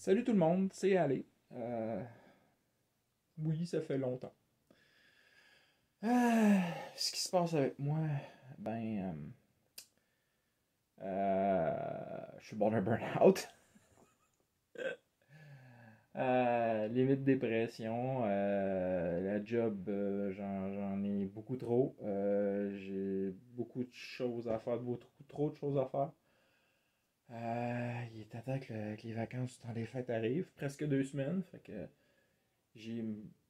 Salut tout le monde, c'est Ali. Oui, ça fait longtemps. Euh, Ce qui se passe avec moi, ben, je suis bon d'un burn-out. Limite dépression. La job, j'en ai beaucoup trop. J'ai beaucoup de choses à faire, beaucoup trop de choses à faire. Il est temps que les vacances du temps des fêtes arrivent, presque 2 semaines. Fait que j'ai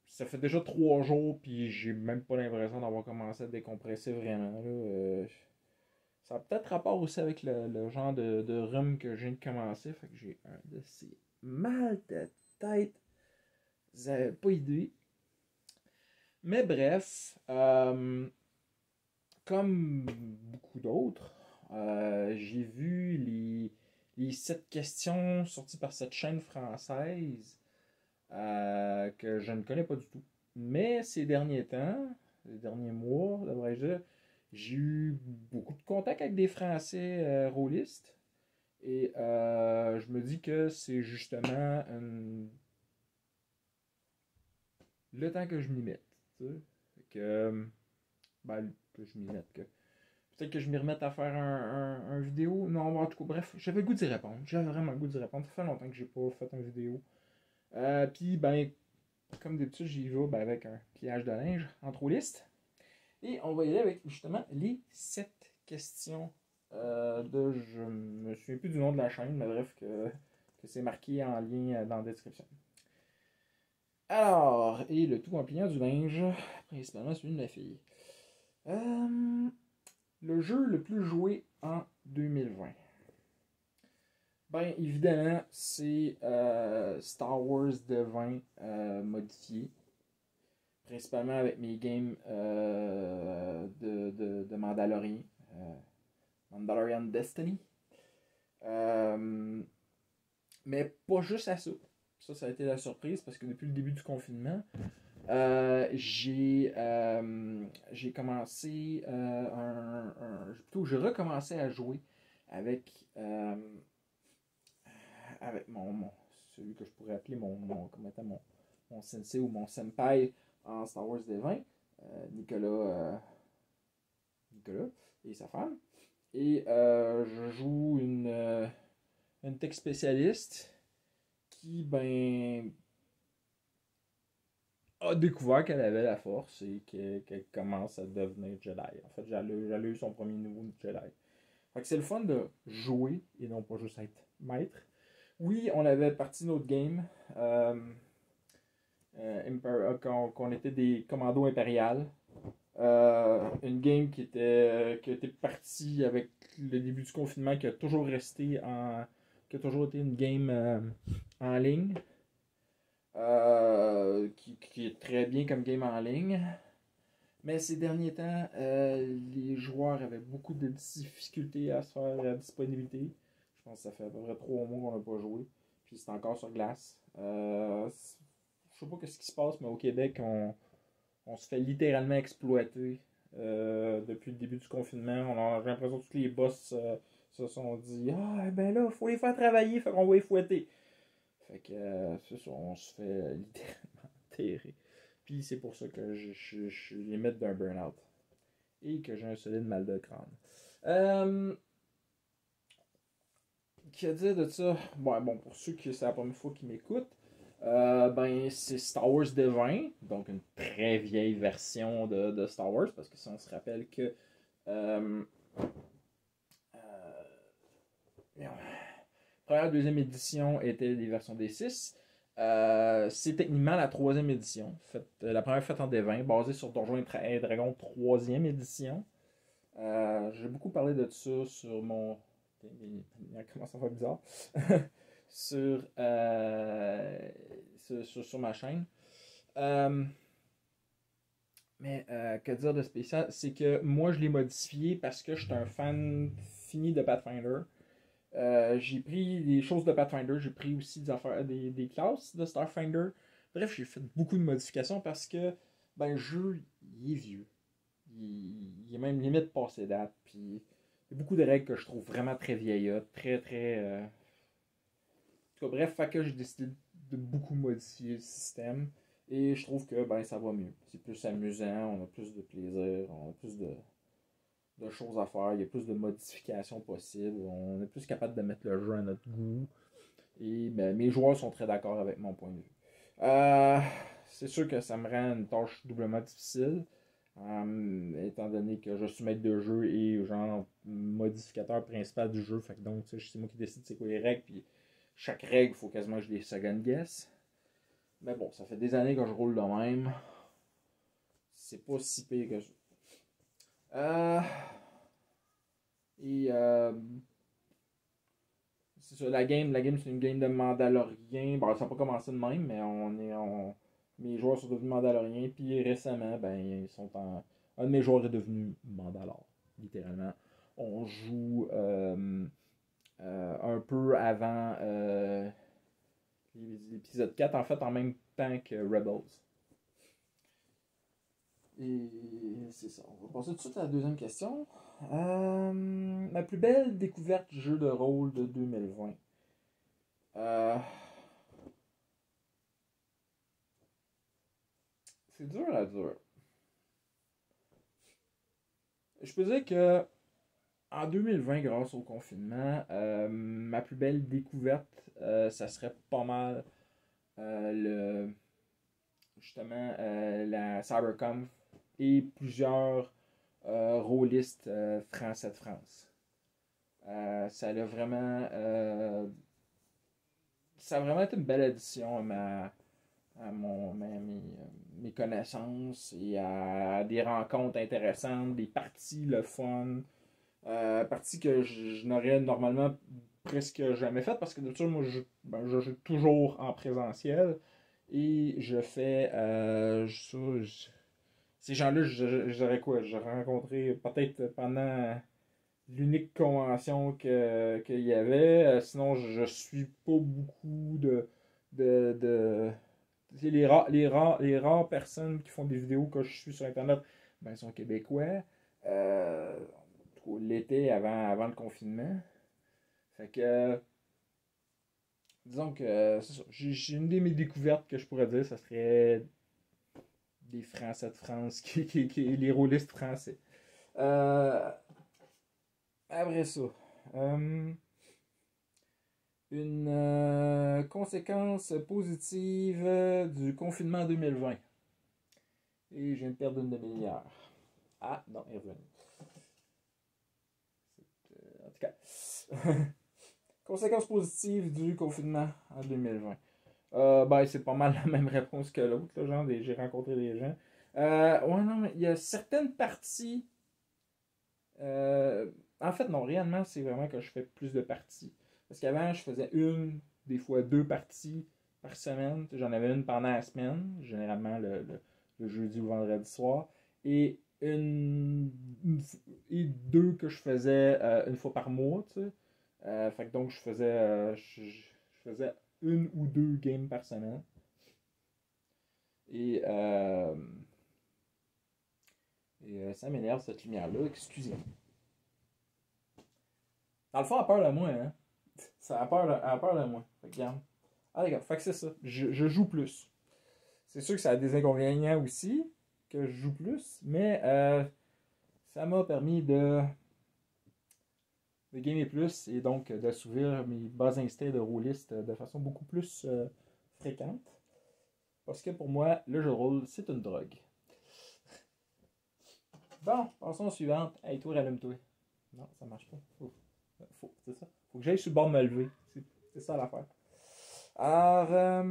ça fait déjà 3 jours, puis j'ai même pas l'impression d'avoir commencé à décompresser vraiment. Là. Ça a peut-être rapport aussi avec le genre de rhume que je viens de commencer. Fait que j'ai un de ces mal de tête. Vous avez pas idée. Mais bref, comme beaucoup d'autres, j'ai vu les 7 questions sorties par cette chaîne française que je ne connais pas du tout. Mais ces derniers temps, les derniers mois, devrais-je dire, j'ai eu beaucoup de contacts avec des Français rôlistes. Et je me dis que c'est justement le temps que je m'y mette. Tu sais. Fait que, ben, que je m'y mette. Peut-être que je m'y remette à faire un vidéo. Non, en tout cas, bref, j'avais le goût d'y répondre. J'avais vraiment le goût d'y répondre. Ça fait longtemps que j'ai pas fait une vidéo. Puis, ben, comme d'habitude, j'y vais ben, avec un pliage de linge en trop liste. Et on va y aller avec justement les 7 questions je me souviens plus du nom de la chaîne, mais bref, que c'est marqué en lien dans la description. Alors, et le tout en pliant du linge, principalement celui de ma fille. Euh, le jeu le plus joué en 2020. Ben, évidemment, c'est Star Wars Devin modifié. Principalement avec mes games de Mandalorian. Mandalorian Destiny. Euh, mais pas juste à ça. Ça a été la surprise parce que depuis le début du confinement, j'ai commencé plutôt j'ai recommencé à jouer avec avec celui que je pourrais appeler mon sensei ou mon senpai en Star Wars Devin, Nicolas et sa femme. Et je joue une tech spécialiste qui, ben, a découvert qu'elle avait la force et qu'elle commence à devenir Jedi. En fait, j'allais eu son premier niveau de Jedi. Fait que c'est le fun de jouer et non pas juste être maître. Oui, on avait parti notre game. Qu'on était des commandos impériales. Une game qui était partie avec le début du confinement, qui a toujours été une game en ligne, qui est très bien comme game en ligne. Mais ces derniers temps, les joueurs avaient beaucoup de difficultés à se faire la disponibilité. Je pense que ça fait à peu près 3 mois qu'on n'a pas joué. Puis c'est encore sur glace. Je sais pas ce qui se passe, mais au Québec, on se fait littéralement exploiter depuis le début du confinement. J'ai l'impression que tous les boss se sont dit ah, ben là, faut les faire travailler, fait qu'on va les fouetter. Fait que c'est ça, on se fait littéralement terrer. Puis c'est pour ça que je suis limite d'un burn-out. Et que j'ai un solide mal de crâne. Qu'à dire de ça? Bon, pour ceux qui c'est la première fois qui m'écoutent, ben, c'est Star Wars Devin, donc une très vieille version de Star Wars, parce que si on se rappelle que euh, euh, première, deuxième édition étaient des versions des 6. C'est techniquement la troisième édition. La première faite en Devin, basée sur Donjons et Dragons troisième édition. J'ai beaucoup parlé de ça sur mon. Il commence à faire bizarre. sur, sur ma chaîne. Euh, que dire de spécial? C'est que moi, je l'ai modifié parce que je suis un fan fini de Pathfinder. J'ai pris des choses de Pathfinder, j'ai pris aussi des classes de Starfinder. Bref, j'ai fait beaucoup de modifications parce que ben, le jeu, il est vieux. Il est même limite passé date. Puis il y a beaucoup de règles que je trouve vraiment très vieillottes, très très. tout cas, bref, fait que j'ai décidé de beaucoup modifier le système. Et je trouve que ben ça va mieux. C'est plus amusant, on a plus de plaisir, on a plus de choses à faire, il y a plus de modifications possibles, on est plus capable de mettre le jeu à notre goût. Et ben, mes joueurs sont très d'accord avec mon point de vue. Euh, c'est sûr que ça me rend une tâche doublement difficile, étant donné que je suis maître de jeu et genre modificateur principal du jeu. Fait que donc, c'est moi qui décide c'est quoi les règles, puis chaque règle, il faut quasiment que je les second guess. Mais bon, ça fait des années que je roule de même. C'est pas si pire que ça. Euh, et c'est ça, la game c'est une game de Mandalorian. Bon, ça n'a pas commencé de même, mais mes joueurs sont devenus Mandaloriens. Puis récemment, ben, ils sont en. Un de mes joueurs est devenu Mandalore, littéralement. On joue un peu avant l'épisode 4, en fait, en même temps que Rebels. Et c'est ça. On va passer tout de suite à la deuxième question. Ma plus belle découverte du jeu de rôle de 2020. Euh, c'est dur à dire. Je peux dire que en 2020, grâce au confinement, ma plus belle découverte, ça serait pas mal le justement la Cyberconf et plusieurs rôlistes français de France. Ça a vraiment ça a vraiment été une belle addition mes connaissances et à des rencontres intéressantes, des parties le fun, parties que je n'aurais normalement presque jamais faites parce que d'habitude, moi, je joue toujours en présentiel et je fais ces gens-là, je dirais quoi? J'ai rencontré peut-être pendant l'unique convention qu'il y avait. Sinon, je suis pas beaucoup de les rares personnes qui font des vidéos que je suis sur Internet, ben, sont québécois. Euh, L'été avant le confinement. Fait que, disons que, c'est ça. J'ai une de mes découvertes que je pourrais dire, ça serait des Français de France, les rôlistes français. Euh, Après ça, euh, une conséquence positive du confinement 2020. Et je viens de perdre une demi-heure. Ah, non, il est revenu. En tout cas, conséquence positive du confinement en 2020. Ben, c'est pas mal la même réponse que l'autre, là, genre, j'ai rencontré des gens. Ouais, non, mais il y a certaines parties. En fait, non, réellement, c'est vraiment que je fais plus de parties. Parce qu'avant, je faisais des fois deux parties par semaine. J'en avais une pendant la semaine, généralement le jeudi ou vendredi soir. Et et deux que je faisais une fois par mois, tu sais. Fait que donc, je faisais une ou deux games par semaine. Et, ça m'énerve cette lumière-là, excusez-moi. Dans le fond, elle a peur de moi, hein. Ça a peur de moi. Fait que, regarde. Ah, d'accord. Fait que c'est ça. Je joue plus. C'est sûr que ça a des inconvénients aussi, que je joue plus, mais ça m'a permis de gamer plus et donc d'assouvir mes bas instincts de rôliste de façon beaucoup plus fréquente. Parce que pour moi, le jeu de rôle, c'est une drogue. Bon, passons au suivant. Hey, toi, rallume-toi. Non, ça marche pas. C'est ça. Faut que j'aille sur le bord de me lever. C'est ça l'affaire. Alors,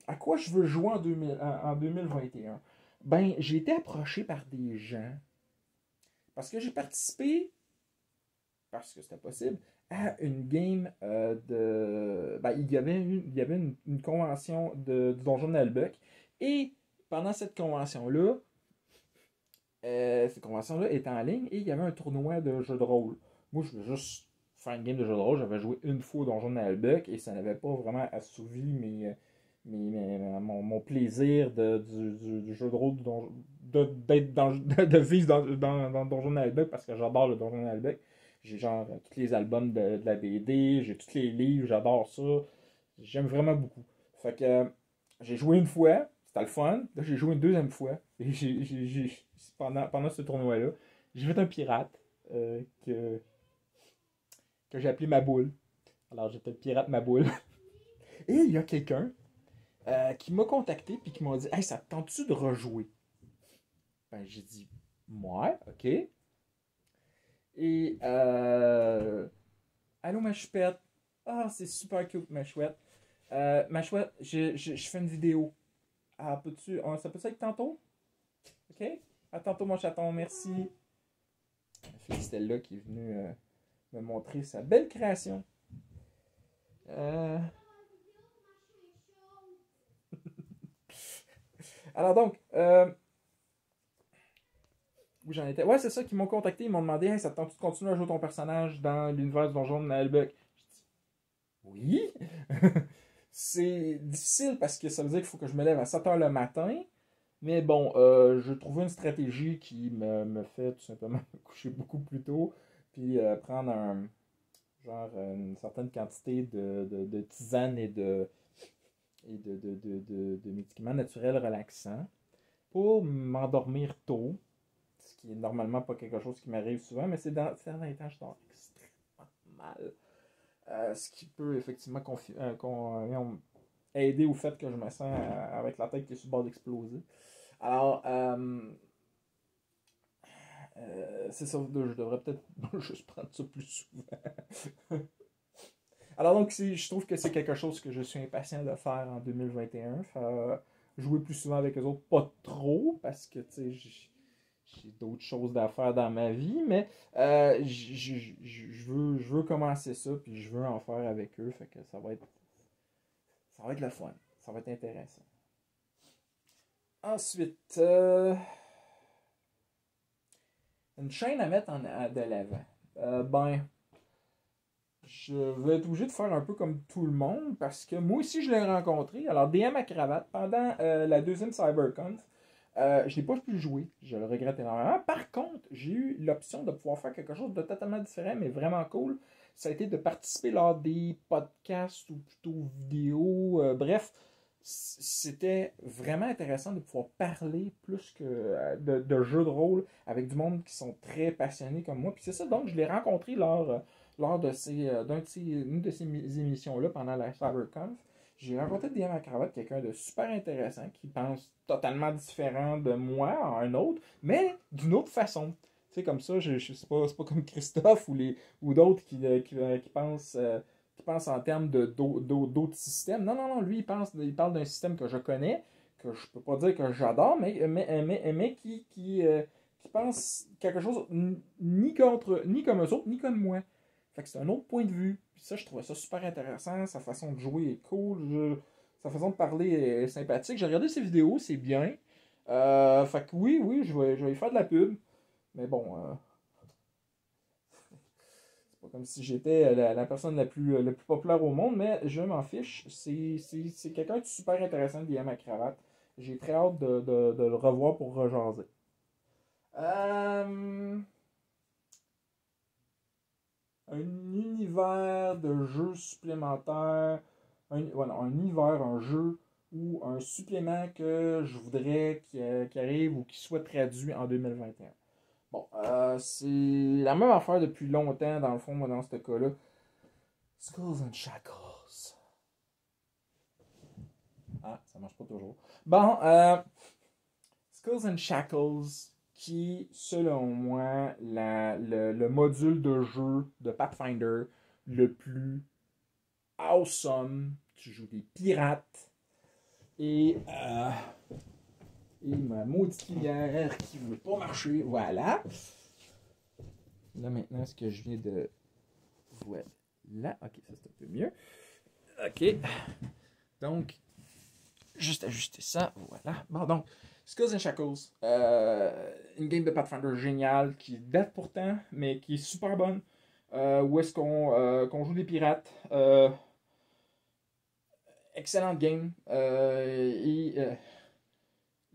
à quoi je veux jouer en 2021? Ben, j'ai été approché par des gens parce que j'ai participé, parce que c'était possible, à une game de. Ben, il y avait une convention du Donjon de Nalbuck. Et pendant cette convention-là était en ligne et il y avait un tournoi de jeux de rôle. Moi, je voulais juste faire une game de jeu de rôle. J'avais joué une fois au Donjon de Nalbuck et ça n'avait pas vraiment assouvi mon plaisir du jeu de rôle d'être de vivre dans le Donjon de Nalbuck parce que j'adore le Donjon de Nalbuck. J'ai genre tous les albums de la BD, j'ai tous les livres, j'adore ça. J'aime vraiment beaucoup. Fait que j'ai joué une fois, c'était le fun. Là, j'ai joué une deuxième fois. Et pendant ce tournoi-là, j'ai fait un pirate que j'ai appelé ma boule. Alors j'étais le pirate ma boule. Et il y a quelqu'un qui m'a contacté puis qui m'a dit Hey, ça te tente-tu de rejouer? Ben j'ai dit Ouais, ok. Et allô ma choupette. Ah, c'est super cute ma chouette. Ma chouette, je fais une vidéo. Ah, ça peut être tantôt? Ok? À tantôt mon chaton, merci. La fille Stella qui est venue me montrer sa belle création. Euh, Alors donc, où j'en étais? Ouais, c'est ça, qu'ils m'ont contacté, ils m'ont demandé Hey, ça te tente de continuer à jouer ton personnage dans l'univers du donjon de Nalbuck? J'ai dit Oui! C'est difficile parce que ça veut dire qu'il faut que je me lève à 7 heures le matin. Mais bon, j'ai trouvé une stratégie qui me fait tout simplement me coucher beaucoup plus tôt. Puis prendre une certaine quantité de tisane et de médicaments naturels relaxants pour m'endormir tôt, ce qui est normalement pas quelque chose qui m'arrive souvent, mais ces derniers temps, je dors extrêmement mal. Ce qui peut effectivement aider au fait que je me sens avec la tête qui est sur le bord d'exploser. Alors, c'est ça, je devrais peut-être juste prendre ça plus souvent. Alors donc, je trouve que c'est quelque chose que je suis impatient de faire en 2021. Jouer plus souvent avec les autres, pas trop, parce que j'ai d'autres choses à faire dans ma vie, mais je veux commencer ça, puis je veux en faire avec eux, fait que ça va être le fun, ça va être intéressant. Ensuite, une chaîne à mettre de l'avant. Ben, je vais être obligé de faire un peu comme tout le monde parce que moi aussi je l'ai rencontré. Alors, DM à cravate pendant la deuxième CyberConf. Je n'ai pas pu jouer. Je le regrette énormément. Par contre, j'ai eu l'option de pouvoir faire quelque chose de totalement différent, mais vraiment cool. Ça a été de participer lors des podcasts ou plutôt vidéos. Bref, c'était vraiment intéressant de pouvoir parler plus que de jeux de rôle avec du monde qui sont très passionnés comme moi. Puis c'est ça, donc je l'ai rencontré lors de une de ces émissions-là pendant la CyberConf. J'ai rencontré DM à cravate, quelqu'un de super intéressant qui pense totalement différent de moi, en un autre, mais d'une autre façon. Tu sais, comme ça, c'est pas comme Christophe ou d'autres qui pensent en termes d'autres systèmes. Non, non, non, lui, il parle d'un système que je connais, que je peux pas dire que j'adore, mais qui pense quelque chose ni comme eux autres, ni comme moi. Fait que c'est un autre point de vue. Puis ça, je trouvais ça super intéressant. Sa façon de jouer est cool. Sa façon de parler est sympathique. J'ai regardé ses vidéos, c'est bien. Fait que oui, oui, je vais y faire de la pub. Mais bon, c'est pas comme si j'étais la personne la plus populaire au monde, mais je m'en fiche. C'est quelqu'un de super intéressant, DM à cravate. J'ai très hâte de le revoir pour rejaser. Euh, un univers de jeu supplémentaire, voilà, un univers, un jeu ou un supplément que je voudrais qui arrive ou qui soit traduit en 2021. Bon, c'est la même affaire depuis longtemps, dans le fond, moi, dans ce cas-là. Skulls and Shackles. Ah, ça marche pas toujours. Bon, Skulls and Shackles, qui, selon moi, le module de jeu de Pathfinder le plus awesome. Tu joues des pirates. Et ma maudite lumière qui ne veut pas marcher. Voilà. Là, maintenant, ce que je viens de. Voilà. Ok, ça c'est un peu mieux. Ok. Donc, juste ajuster ça. Voilà. Bon, donc, Skulls and Shackles. Une game de Pathfinder géniale qui date pourtant, mais qui est super bonne. Où est-ce qu'on joue des pirates. Excellente game.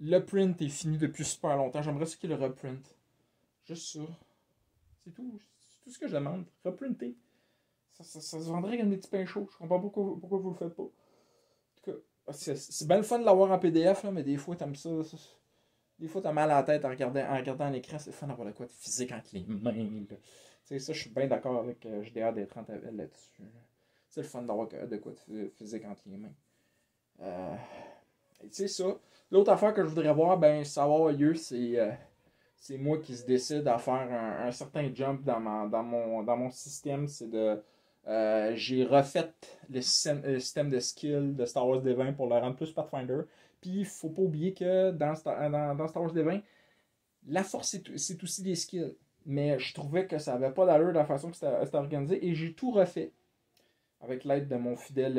Le print est fini depuis super longtemps. J'aimerais ce qu'il le reprint. Juste ça. C'est tout. C'est tout ce que je demande. Reprinter. Ça se vendrait comme des petits pains chauds. Je comprends pas pourquoi vous le faites pas. En tout cas, c'est bien le fun de l'avoir en PDF, là, mais des fois, t'aimes ça. Des fois, t'as mal à la tête en regardant l'écran. C'est le fun d'avoir de quoi de physique entre les mains. Là. Tu sais, ça, je suis bien d'accord avec JDR des 30 là-dessus. C'est le fun d'avoir de quoi de physique entre les mains. Tu sais ça. L'autre affaire que je voudrais voir, ben, ça va avoir lieu, c'est moi qui se décide à faire un certain jump dans mon système. C'est de. J'ai refait le système de skill de Star Wars D20 pour le rendre plus Pathfinder. Puis, il faut pas oublier que dans Star Wars D20, la force, c'est aussi des skills. Mais je trouvais que ça avait pas d'allure de la façon que c'était organisé. Et j'ai tout refait. Avec l'aide de mon fidèle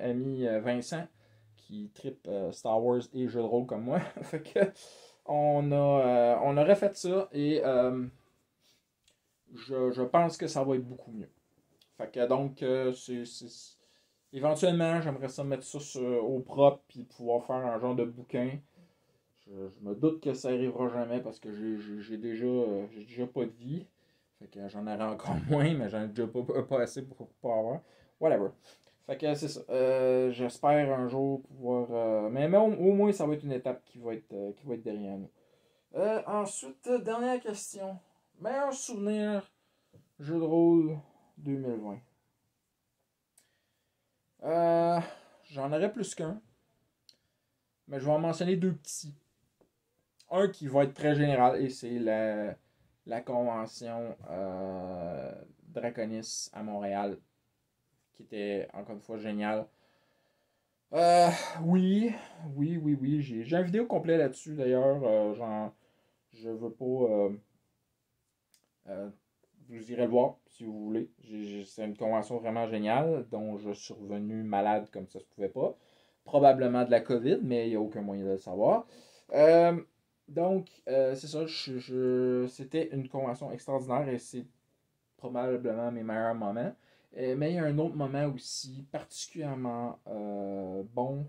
ami Vincent, qui tripe Star Wars et jeux de rôle comme moi. Fait que on a refait ça et je pense que ça va être beaucoup mieux. Fait que donc, éventuellement, j'aimerais ça mettre ça au propre puis pouvoir faire un genre de bouquin. Je me doute que ça arrivera jamais parce que j'ai déjà pas de vie. Fait que j'en aurai encore moins, mais j'en ai déjà pas assez pour pas avoir. Whatever. Fait que c'est ça. J'espère un jour pouvoir. Mais au moins, ça va être une étape qui va être derrière nous. Ensuite, dernière question. Meilleur souvenir jeu de rôle 2020. J'en aurais plus qu'un. Mais je vais en mentionner deux petits. Un qui va être très général et c'est la convention Draconis à Montréal qui était encore une fois géniale. Euh, oui, oui. J'ai une vidéo complète là-dessus d'ailleurs. Je veux pas. Euh, vous irez le voir si vous voulez. C'est une convention vraiment géniale dont je suis revenu malade comme ça se pouvait pas. Probablement de la COVID, mais il n'y a aucun moyen de le savoir. Donc, c'est ça. C'était une convention extraordinaire et c'est probablement mes meilleurs moments. Mais il y a un autre moment aussi particulièrement bon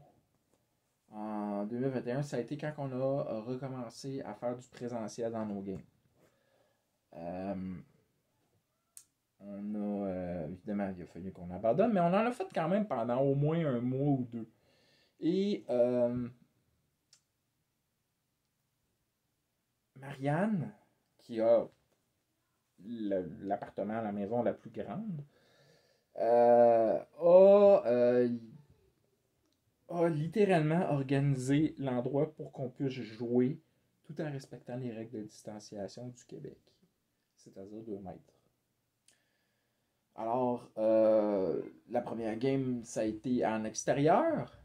en 2021. Ça a été quand on a recommencé à faire du présentiel dans nos games. On a, évidemment, il a fallu qu'on abandonne, mais on en a fait quand même pendant au moins un mois ou deux. Et Marianne, qui a l'appartement, la maison la plus grande, a littéralement organisé l'endroit pour qu'on puisse jouer tout en respectant les règles de distanciation du Québec, c'est-à-dire 2 mètres. Alors, la première game, ça a été en extérieur.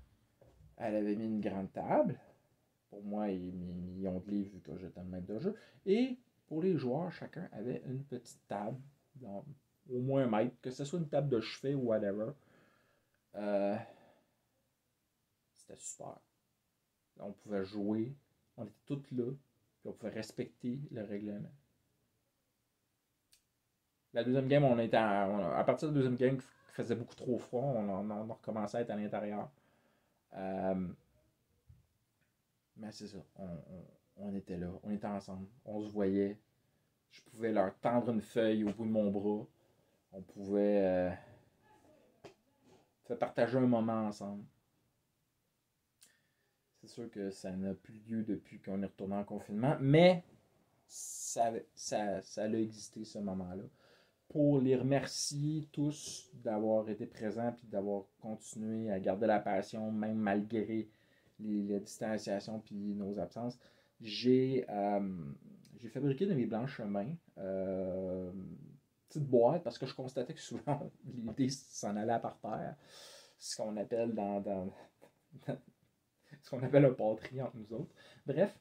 Elle avait mis une grande table. Pour moi, et mes millions de livres, vu que j'étais le maître de jeu. Et pour les joueurs, chacun avait une petite table, donc, au moins 1 mètre, que ce soit une table de chevet ou whatever. C'était super. On pouvait jouer, on était tous là, puis on pouvait respecter le règlement. La deuxième game, à partir de la deuxième game, il faisait beaucoup trop froid, on a recommencé à être à l'intérieur. Mais c'est ça, on était là, on était ensemble, on se voyait. Je pouvais leur tendre une feuille au bout de mon bras. On pouvait faire partager un moment ensemble. C'est sûr que ça n'a plus lieu depuis qu'on est retourné en confinement, mais ça a existé ce moment-là. Pour les remercier tous d'avoir été présents et d'avoir continué à garder la passion, même malgré les distanciations et nos absences, j'ai fabriqué de mes blanches mains petite boîte parce que je constatais que souvent l'idée s'en allait par terre. Ce qu'on appelle ce qu'on appelle un patrie entre nous autres. Bref,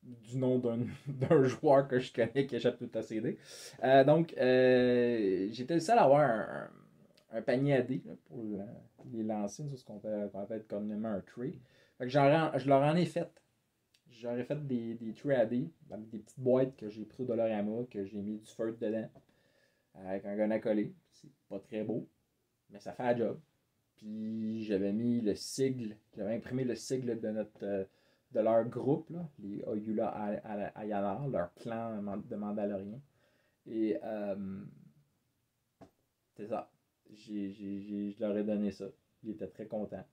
du nom d'un joueur que je connais qui achète tout à CD. Donc, j'étais le seul à avoir un panier à dés là, pour les lancer sur ce qu'on appelle communément un tray. Fait que je leur en ai fait. J'aurais fait des trays à dés avec des petites boîtes que j'ai pris au Dollarama, que j'ai mis du feutre dedans, avec un gun à coller. C'est pas très beau, mais ça fait la job. Puis j'avais mis le sigle, j'avais imprimé le sigle de leur groupe, là, les Oyula Ayanar, leur clan de Mandaloriens. Et C'est ça. Je leur ai donné ça. Ils étaient très contents.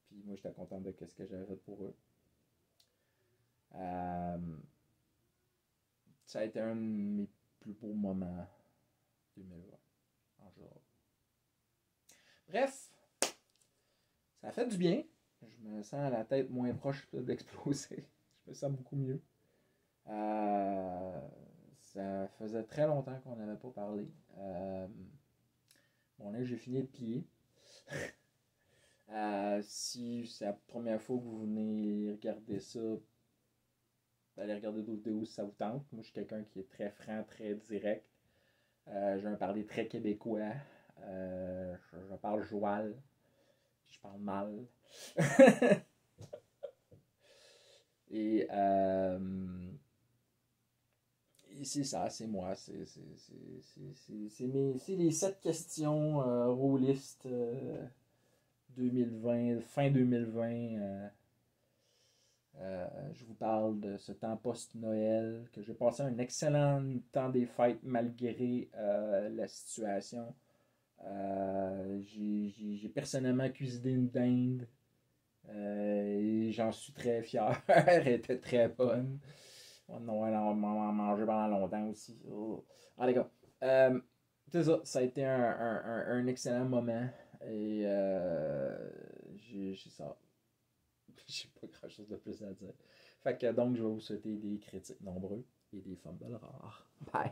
Puis moi, j'étais content de ce que j'avais fait pour eux. Euh, Ça a été un de mes plus beaux moments 2020 en général. Bref, ça a fait du bien. Je me sens la tête moins proche d'exploser. Je me sens beaucoup mieux. Ça faisait très longtemps qu'on n'avait pas parlé. Bon, là, j'ai fini de plier. Si c'est la première fois que vous venez regarder ça, allez regarder d'autres vidéos si ça vous tente. Moi, je suis quelqu'un qui est très franc, très direct. J'ai un parler très québécois. Je parle joual. Je parle mal. Et c'est ça, c'est moi. C'est les 7 questions rôlistes 2020, fin 2020. Je vous parle de ce temps post-Noël, que j'ai passé un excellent temps des fêtes malgré la situation. J'ai personnellement cuisiné une dinde et j'en suis très fier. Elle était très bonne. On en a mangé pendant longtemps aussi. Oh. Ah, les gars, c'est ça. Ça a été un excellent moment et j'ai ça. J'ai pas grand chose de plus à dire. Fait que donc, je vais vous souhaiter des critiques nombreux et des fumbles rares. Bye!